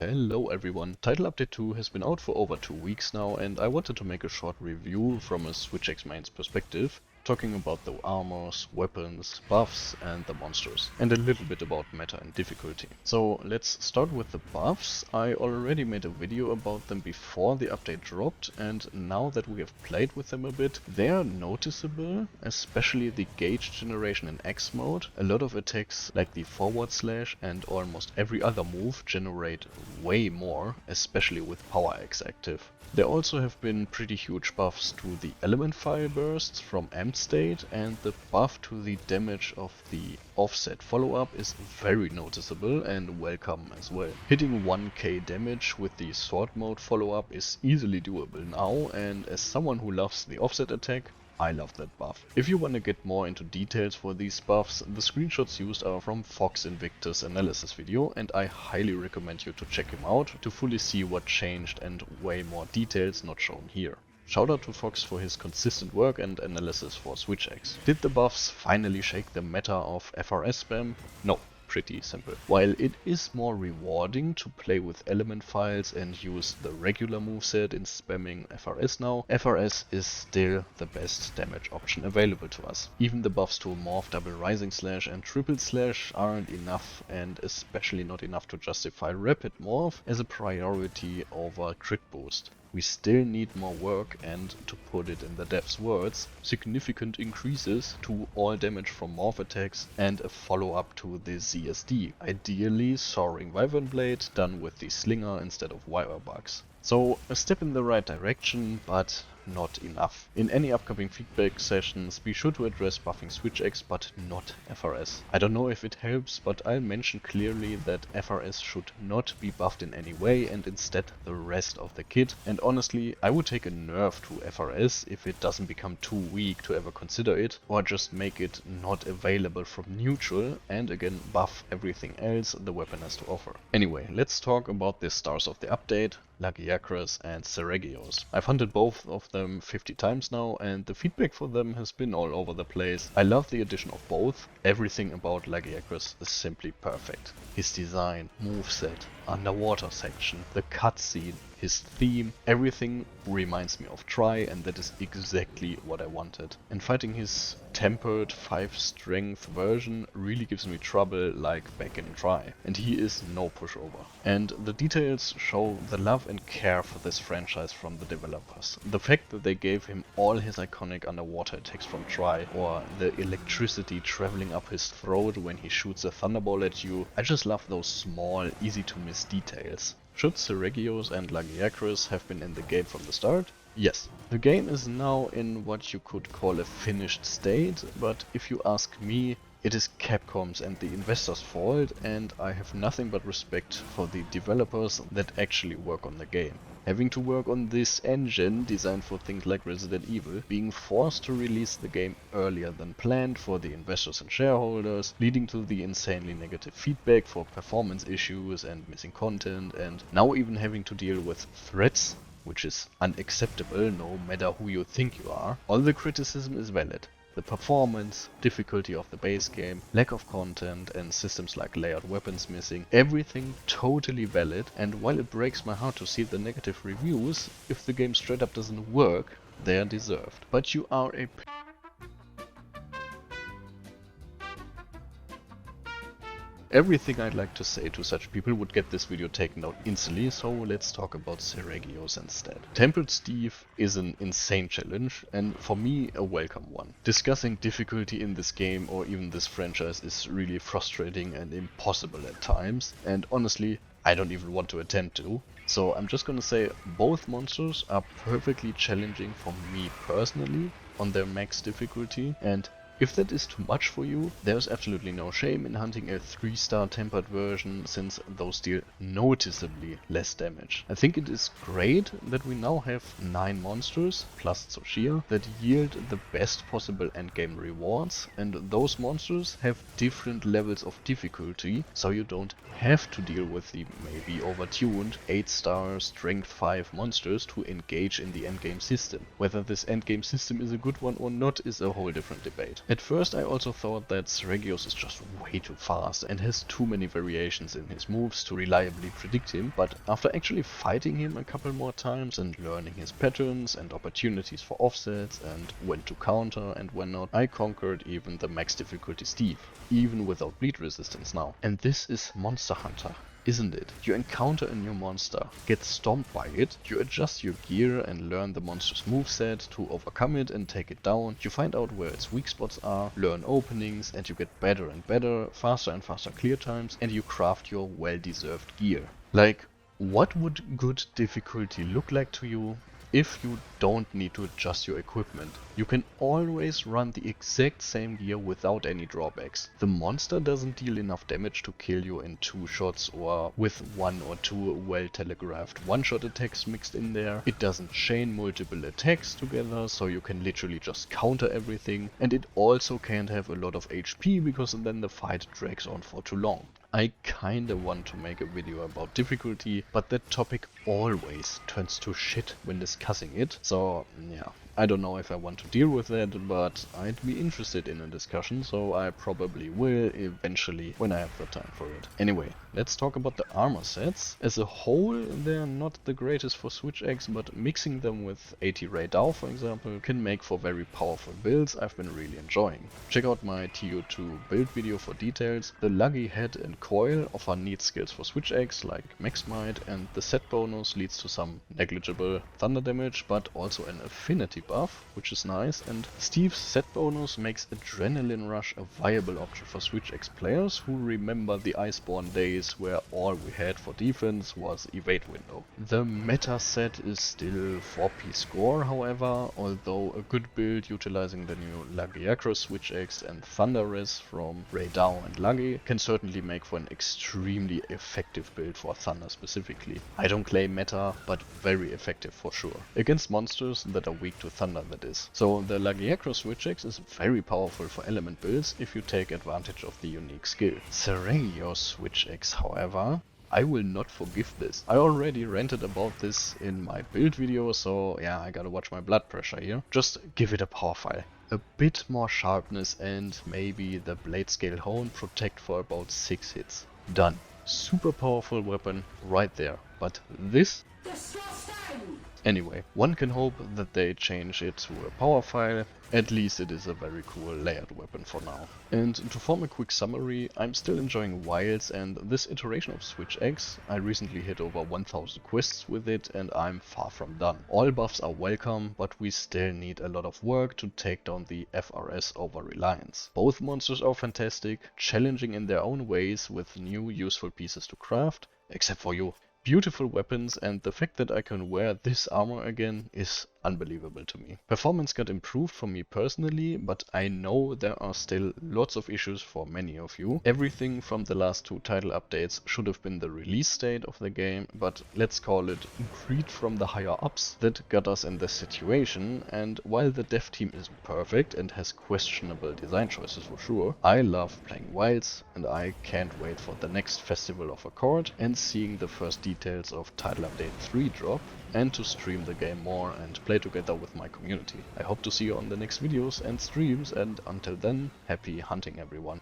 Hello everyone, Title Update 2 has been out for over 2 weeks now, and I wanted to make a short review from a Switch Axe main's perspective, talking about the armors, weapons, buffs and the monsters, and a little bit about meta and difficulty. So let's start with the buffs. I already made a video about them before the update dropped, and now that we have played with them a bit, they are noticeable, especially the gauge generation in X mode. A lot of attacks like the forward slash and almost every other move generate way more, especially with Power Axe active. There also have been pretty huge buffs to the element fire bursts from Amped State, and the buff to the damage of the offset follow-up is very noticeable and welcome as well. Hitting 1k damage with the sword mode follow-up is easily doable now, and as someone who loves the offset attack, I love that buff. If you want to get more into details for these buffs, the screenshots used are from Fox Invictus analysis video, and I highly recommend you to check him out to fully see what changed and way more details not shown here. Shout out to Fox for his consistent work and analysis for Switch Axe. Did the buffs finally shake the meta of FRS spam? No. Pretty simple. While it is more rewarding to play with element files and use the regular moveset in spamming FRS now, FRS is still the best damage option available to us. Even the buffs to Morph, Double Rising Slash and Triple Slash aren't enough, and especially not enough to justify Rapid Morph as a priority over Crit Boost. We still need more work, and to put it in the devs' words, significant increases to all damage from morph attacks and a follow-up to the ZSD, ideally Soaring Wyvern Blade done with the Slinger instead of wire bugs. So a step in the right direction, but not enough. In any upcoming feedback sessions, be sure to address buffing Switch Axe, but not FRS. I don't know if it helps, but I'll mention clearly that FRS should not be buffed in any way, and instead the rest of the kit. And honestly, I would take a nerf to FRS if it doesn't become too weak to ever consider it, or just make it not available from neutral, and again buff everything else the weapon has to offer. Anyway, let's talk about the stars of the update, Lagiacrus and Seregios. I've hunted both of them 50 times now, and the feedback for them has been all over the place. I love the addition of both. Everything about Lagiacrus is simply perfect. His design, moveset, underwater section, the cutscene, his theme, everything reminds me of Try, and that is exactly what I wanted. And fighting his tempered 5 strength version really gives me trouble like back in Try, and he is no pushover. And the details show the love and care for this franchise from the developers. The fact that they gave him all his iconic underwater attacks from Try, or the electricity traveling up his throat when he shoots a thunderball at you, I just love those small, easy to miss details. Should Seregios and Lagiacrus have been in the game from the start? Yes. The game is now in what you could call a finished state, but if you ask me, it is Capcom's and the investors' fault, and I have nothing but respect for the developers that actually work on the game. Having to work on this engine designed for things like Resident Evil, being forced to release the game earlier than planned for the investors and shareholders, leading to the insanely negative feedback for performance issues and missing content, and now even having to deal with threats, which is unacceptable no matter who you think you are. All the criticism is valid. The performance, difficulty of the base game, lack of content and systems like layered weapons missing, everything totally valid, and while it breaks my heart to see the negative reviews, if the game straight up doesn't work, they are deserved. But you are a Everything I'd like to say to such people would get this video taken out instantly, so let's talk about Seregios instead. Tempered Steve is an insane challenge, and for me a welcome one. Discussing difficulty in this game or even this franchise is really frustrating and impossible at times, and honestly I don't even want to attempt to. So I'm just gonna say both monsters are perfectly challenging for me personally on their max difficulty, and if that is too much for you, there's absolutely no shame in hunting a 3-star tempered version, since those deal noticeably less damage. I think it is great that we now have 9 monsters, plus Tsushia, that yield the best possible endgame rewards, and those monsters have different levels of difficulty, so you don't have to deal with the maybe overtuned 8-star strength 5 monsters to engage in the endgame system. Whether this endgame system is a good one or not is a whole different debate. At first I also thought that Seregios is just way too fast and has too many variations in his moves to reliably predict him, but after actually fighting him a couple more times and learning his patterns and opportunities for offsets and when to counter and when not, I conquered even the max difficulty Steve, even without bleed resistance now. And this is Monster Hunter, isn't it? You encounter a new monster, get stomped by it, you adjust your gear and learn the monster's moveset to overcome it and take it down, you find out where its weak spots are, learn openings, and you get better and better, faster and faster clear times, and you craft your well-deserved gear. Like, what would good difficulty look like to you if you don't need to adjust your equipment? You can always run the exact same gear without any drawbacks. The monster doesn't deal enough damage to kill you in 2 shots or with 1 or 2 well telegraphed one-shot attacks mixed in there. It doesn't chain multiple attacks together, so you can literally just counter everything, and it also can't have a lot of HP because then the fight drags on for too long. I kinda want to make a video about difficulty, but that topic always turns to shit when discussing it, so yeah. I don't know if I want to deal with that, but I'd be interested in a discussion, so I probably will eventually when I have the time for it. Anyway, let's talk about the armor sets. As a whole, they're not the greatest for Switch Axe, but mixing them with 80 Ray Dow, for example, can make for very powerful builds I've been really enjoying. Check out my TO2 build video for details. The Luggy head and coil offer neat skills for Switch Axe like Max Might, and the set bonus leads to some negligible thunder damage, but also an affinity buff, which is nice, and Steve's set bonus makes Adrenaline Rush a viable option for Switch Axe players who remember the Iceborne days where all we had for defense was evade window. The meta set is still 4p score, however, although a good build utilizing the new Lagiacrus Switch Axe and Thunder Res from Ray Dow and Luggy can certainly make for an extremely effective build for Thunder specifically. I don't claim meta, but very effective for sure. Against monsters that are weak to Thunder, that is. So the Lagiacrus Switch Axe is very powerful for element builds if you take advantage of the unique skill. Seregios Switch Axe, however, I will not forgive this. I already ranted about this in my build video, so yeah, I gotta watch my blood pressure here. Just give it a power file. A bit more sharpness and maybe the blade scale hone protect for about 6 hits. Done. Super powerful weapon right there. But this? Anyway, one can hope that they change it to a power file. At least it is a very cool layered weapon for now. And to form a quick summary, I'm still enjoying Wilds and this iteration of Switch Axe. I recently hit over 1000 quests with it and I'm far from done. All buffs are welcome, but we still need a lot of work to take down the FRS over reliance. Both monsters are fantastic, challenging in their own ways with new useful pieces to craft, except for you. Beautiful weapons, and the fact that I can wear this armor again is unbelievable to me. Performance got improved for me personally, but I know there are still lots of issues for many of you. Everything from the last 2 title updates should have been the release state of the game, but let's call it greed from the higher ups that got us in this situation. And while the dev team isn't perfect and has questionable design choices for sure, I love playing Wilds and I can't wait for the next Festival of Accord and seeing the first details of Title Update 3 drop, and to stream the game more and play together with my community. I hope to see you on the next videos and streams, and until then, happy hunting everyone.